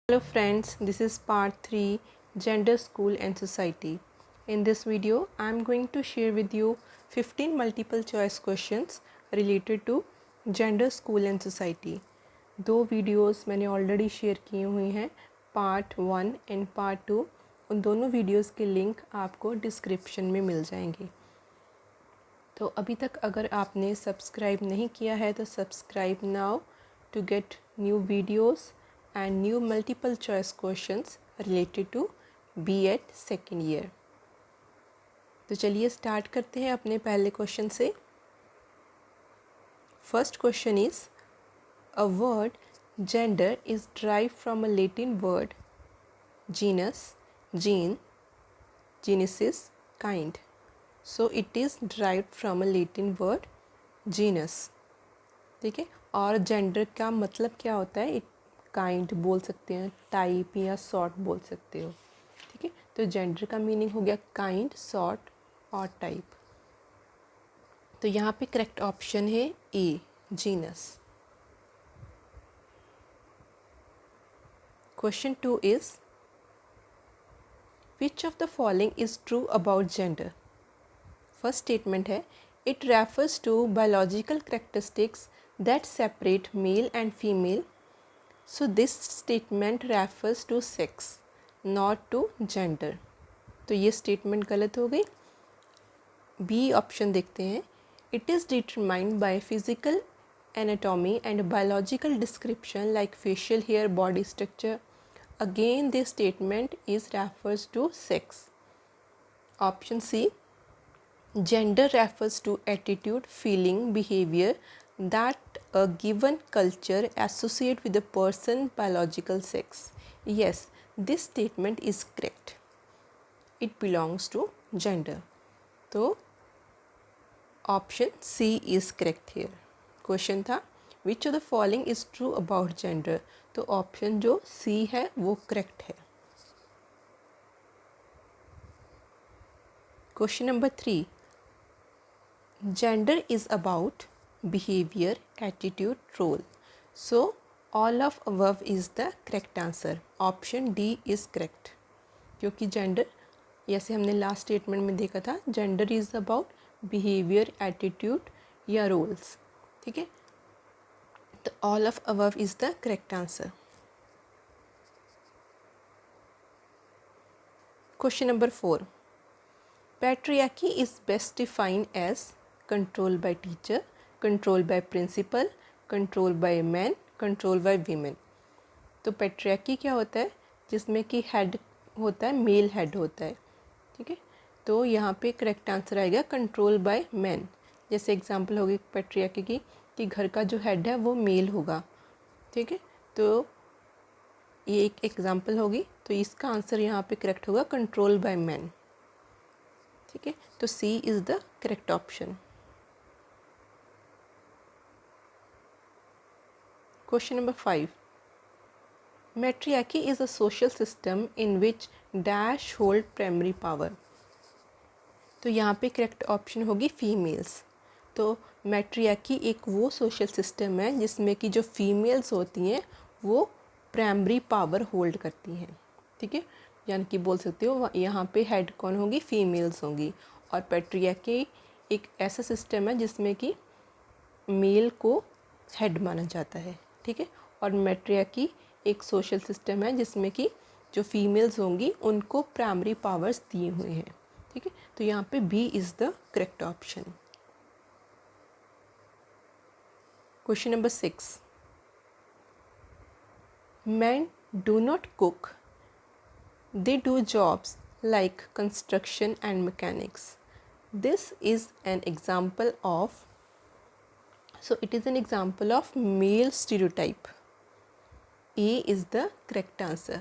Hello friends, this is part 3 Gender, School and Society. In this video, I am going to share with you 15 multiple choice questions related to Gender, School and Society. दो videos मैंने already share किए हुए हैं, part 1 and part 2. उन दोनों videos के link आपको description में मिल जाएंगे. तो अभी तक अगर आपने सब्सक्राइब नहीं किया है तो subscribe now to get new videos and new multiple choice questions related to B.Ed second year. तो चलिए स्टार्ट करते हैं अपने पहले क्वेश्चन से. First question is a word gender is derived from a Latin word genus, gene, genesis, kind. So it is derived from a Latin word genus. ठीक है. और जेंडर का मतलब क्या होता है? काइंड बोल सकते हैं, टाइप या सॉर्ट बोल सकते हो. ठीक है. तो जेंडर का मीनिंग हो गया काइंड, सॉर्ट और टाइप. तो यहाँ पे करेक्ट ऑप्शन है A, genus. Question 2 is which of the following is true about gender. First statement है it refers to biological characteristics that separate male and female. So this statement refers to sex, not to gender. तो ये statement गलत हो गई. B option देखते हैं. It is determined by physical anatomy and biological description like facial hair, body structure. Again this statement is refers to sex. Option C gender refers to attitude, feeling, behavior that a given culture associate with a person's biological sex. Yes, this statement is correct. It belongs to gender. तो option C is correct here. Question था which of the following is true about gender. तो option जो C है वो correct है. Question number 3. Gender is about behavior, attitude, role. So all of above is the correct answer. Option D is correct. क्योंकि gender जैसे हमने last statement में देखा था, gender is about behavior, attitude या roles. ठीक है. तो all of above is the correct answer. Question number 4. Patriarchy is best defined as control by teacher, control by principal, control by men, control by women. तो patriarchy क्या होता है? जिसमें कि हेड होता है, मेल हेड होता है. ठीक है. तो यहाँ पे करेक्ट आंसर आएगा कंट्रोल बाय मैन. जैसे एग्जांपल होगी पैट्रियार्की की कि घर का जो हेड है वो मेल होगा. ठीक है. तो ये एक एग्जांपल होगी. तो इसका आंसर यहाँ पे करेक्ट होगा कंट्रोल बाय मैन. ठीक है. तो C is the correct option. Question number 5. Matriarchy is a social system in which dash hold primary power. तो यहाँ पे करेक्ट ऑप्शन होगी फीमेल्स. तो मैट्रियार्की एक वो सोशल सिस्टम है जिसमें कि जो फीमेल्स होती हैं वो प्राइमरी पावर होल्ड करती हैं. ठीक है. यानी कि बोल सकते हो यहाँ पे हेड कौन होगी? फीमेल्स होंगी. और पैट्रियार्की एक ऐसा सिस्टम है जिसमें कि मेल को हेड माना जाता है. ठीक है. और मैट्रियार्की एक सोशल सिस्टम है जिसमें कि जो फीमेल्स होंगी उनको प्राइमरी पावर्स दिए हुए हैं. ठीक है. तो यहाँ पे B is the correct option. Question number 6. Men do not cook. They do jobs like construction and mechanics. This is an example of So it is an example of male stereotype. A is the correct answer.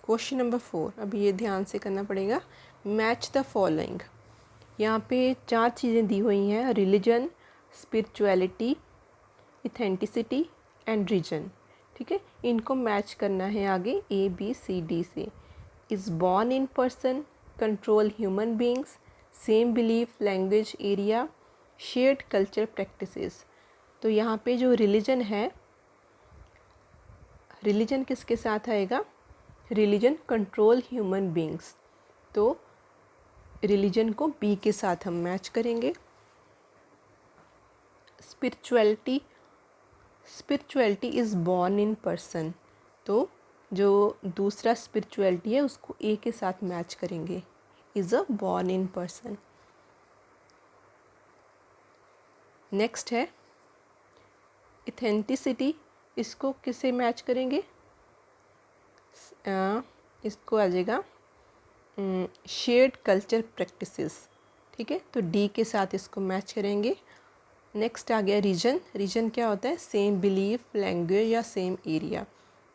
Question number 4. अभी ये ध्यान से करना पड़ेगा. Match the following. यहाँ पे 4 चीज़ें दी हुई हैं: रिलीजन, स्पिरिचुअलिटी, इथेंटिसिटी एंड रीजन. ठीक है. इनको मैच करना है आगे ए बी सी डी से. Is born in person, control human beings, same belief, language, area, shared culture practices. तो यहाँ पे जो रिलीजन है, रिलीजन किसके साथ आएगा? रिलीजन कंट्रोल ह्यूमन बींग्स, तो रिलीजन को बी के साथ हम मैच करेंगे। Spirituality, spirituality is born in person, तो जो दूसरा स्पिरिचुअलिटी है उसको ए के साथ मैच करेंगे, is a born in person. Next है ऑथेंटिसिटी, इसको किसे मैच करेंगे? इसको आ जाएगा शेयर्ड कल्चर प्रैक्टिसेस, ठीक है, तो डी के साथ इसको मैच करेंगे। नेक्स्ट आ गया रीजन, रीजन क्या होता है? सेम बिलीफ, लैंग्वेज या सेम एरिया,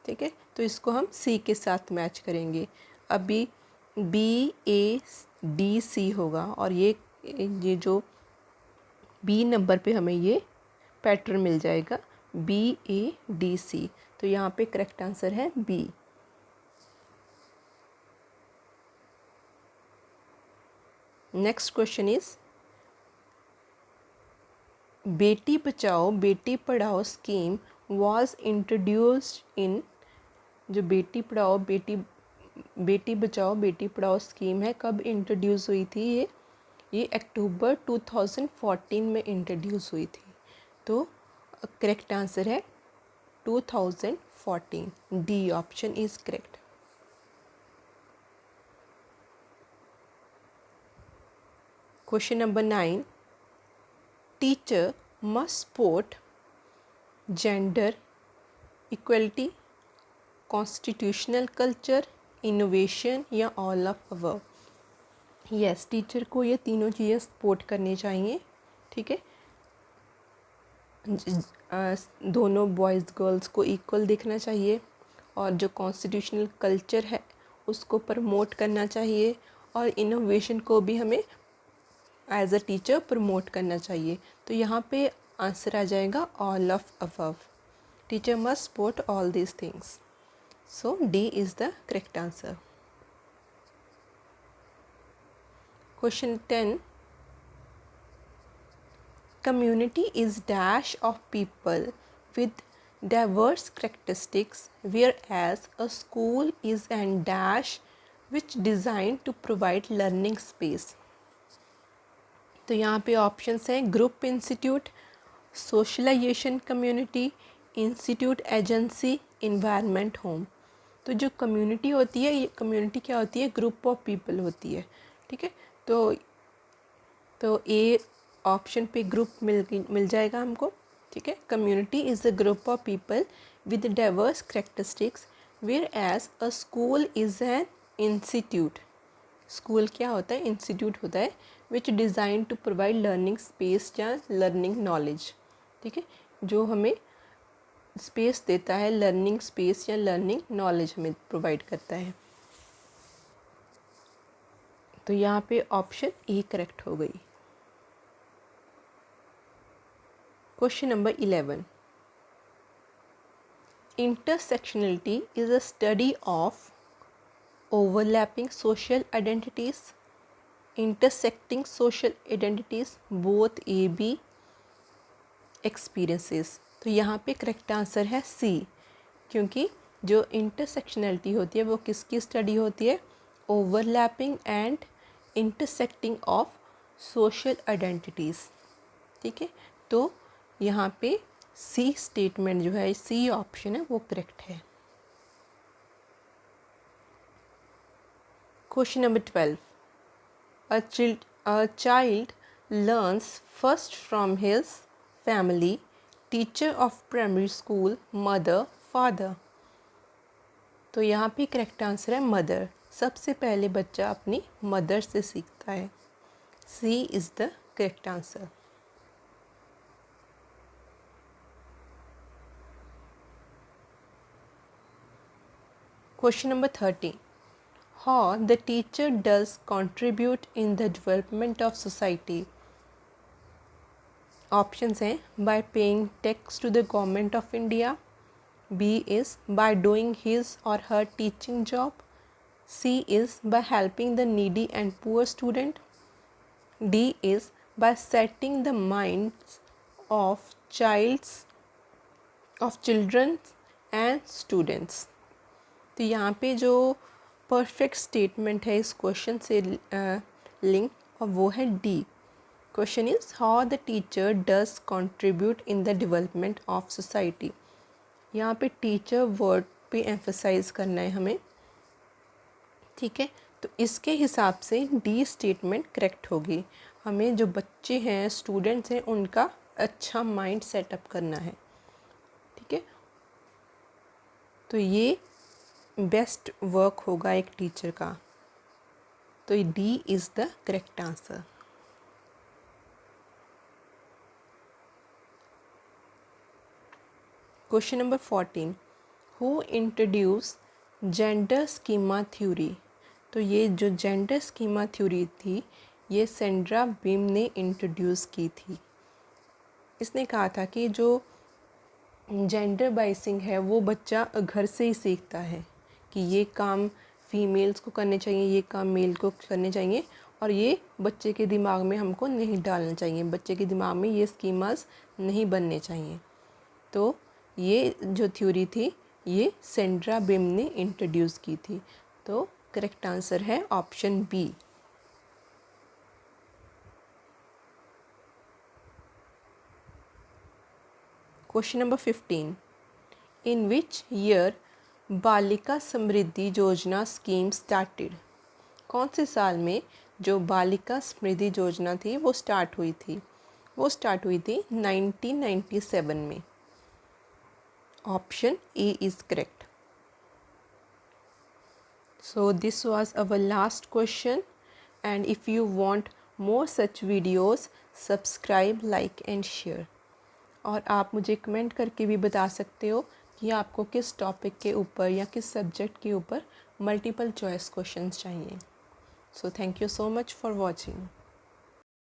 ठीक है, तो इसको हम सी के साथ मैच करेंगे। अभी बी ए डी सी होगा और ये जो बी नंबर पे हमें ये पैटर्न मिल जाएगा बी ए डी सी, तो यहाँ पे करेक्ट आंसर है B. Next question is Beti Bachao Beti Padhao scheme was introduced in, जो बेटी पढ़ाओ बेटी बचाओ बेटी पढ़ाओ स्कीम है, कब इंट्रोड्यूस हुई थी? ये अक्टूबर 2014 में इंट्रोड्यूस हुई थी, तो करेक्ट आंसर है 2014, D option is correct. Question number 9, teacher must support gender equality, constitutional culture, innovation या all of above. Yes, teacher को ये तीनों चीज़ें सपोर्ट करनी चाहिए, ठीक है, दोनों बॉयज़ गर्ल्स को इक्वल देखना चाहिए और जो कॉन्स्टिट्यूशनल कल्चर है उसको प्रमोट करना चाहिए और इनोवेशन को भी हमें एज अ टीचर प्रमोट करना चाहिए। तो यहाँ पे आंसर आ जाएगा all of above, teacher must support all these things, so D is the correct answer. Question 10, community is dash of people with diverse characteristics, whereas a school is an dash which designed to provide learning space। तो यहाँ पे options हैं group institute, socialization community, institute agency, environment home. तो जो community होती है, ये community क्या होती है? ग्रुप ऑफ पीपल होती है, ठीक है, तो ए ऑप्शन पे ग्रुप मिल जाएगा हमको, ठीक है। Community is a group of people with diverse characteristics, where as a school is an institute. School क्या होता है? इंस्टीट्यूट होता है which design to provide learning space या लर्निंग नॉलेज, ठीक है, जो हमें स्पेस देता है, लर्निंग स्पेस या लर्निंग नॉलेज हमें प्रोवाइड करता है। तो यहाँ पे ऑप्शन ए करेक्ट हो गई। Question number 11. Intersectionality is a study of overlapping social identities, intersecting social identities, both A-B experiences। तो यहाँ पे करेक्ट आंसर है सी, क्योंकि जो इंटरसेक्शनलिटी होती है वो किसकी स्टडी होती है? Overlapping and intersecting of social identities, ठीक है, तो यहाँ पे सी स्टेटमेंट जो है, सी ऑप्शन है वो करेक्ट है। Question number 12, a child learns first from his family, teacher of primary school, mother, father. तो यहाँ पे करेक्ट आंसर है मदर, सबसे पहले बच्चा अपनी मदर से सीखता है, C is the correct answer. Question number 30. How the teacher does contribute in the development of society? Options हैं by paying tax to the government of India, B is by doing his or her teaching job, C is by helping the needy and poor student, D is by setting the minds of children and students। तो यहाँ पे जो perfect statement है इस question से link और वो है D. Question is how the teacher does contribute in the development of society. यहाँ पे टीचर वर्ड पे एम्फसाइज करना है हमें, ठीक है। तो इसके हिसाब से डी स्टेटमेंट करेक्ट होगी। हमें जो बच्चे हैं, स्टूडेंट्स हैं, उनका अच्छा माइंड सेटअप करना है, ठीक है। तो ये बेस्ट वर्क होगा एक टीचर का। तो D is the correct answer. Question number 14, who introduce gender schema theory. तो ये जो जेंडर स्कीमा थ्योरी थी ये सेंड्रा बिम ने इंट्रोड्यूस की थी। इसने कहा था कि जो जेंडर बाइसिंग है वो बच्चा घर से ही सीखता है कि ये काम फीमेल्स को करने चाहिए, ये काम मेल को करने चाहिए, और ये बच्चे के दिमाग में हमको नहीं डालना चाहिए, बच्चे के दिमाग में ये स्कीमास नहीं बनने चाहिए। तो ये जो थ्योरी थी ये सेंड्रा बिम ने इंट्रोड्यूस की थी। तो करेक्ट आंसर है option B. Question number 15, in which year Balika Samriddhi योजना स्कीम स्टार्टेड। कौन से साल में जो बालिका समृद्धि योजना थी वो स्टार्ट हुई थी? वो स्टार्ट हुई थी 1997 में। Option A is correct. So this was our last question, and if you want more such videos, subscribe, like and share। और आप मुझे कमेंट करके भी बता सकते हो कि आपको किस टॉपिक के ऊपर या किस सब्जेक्ट के ऊपर मल्टीपल चॉइस क्वेश्चंस चाहिए। So thank you so much for watching।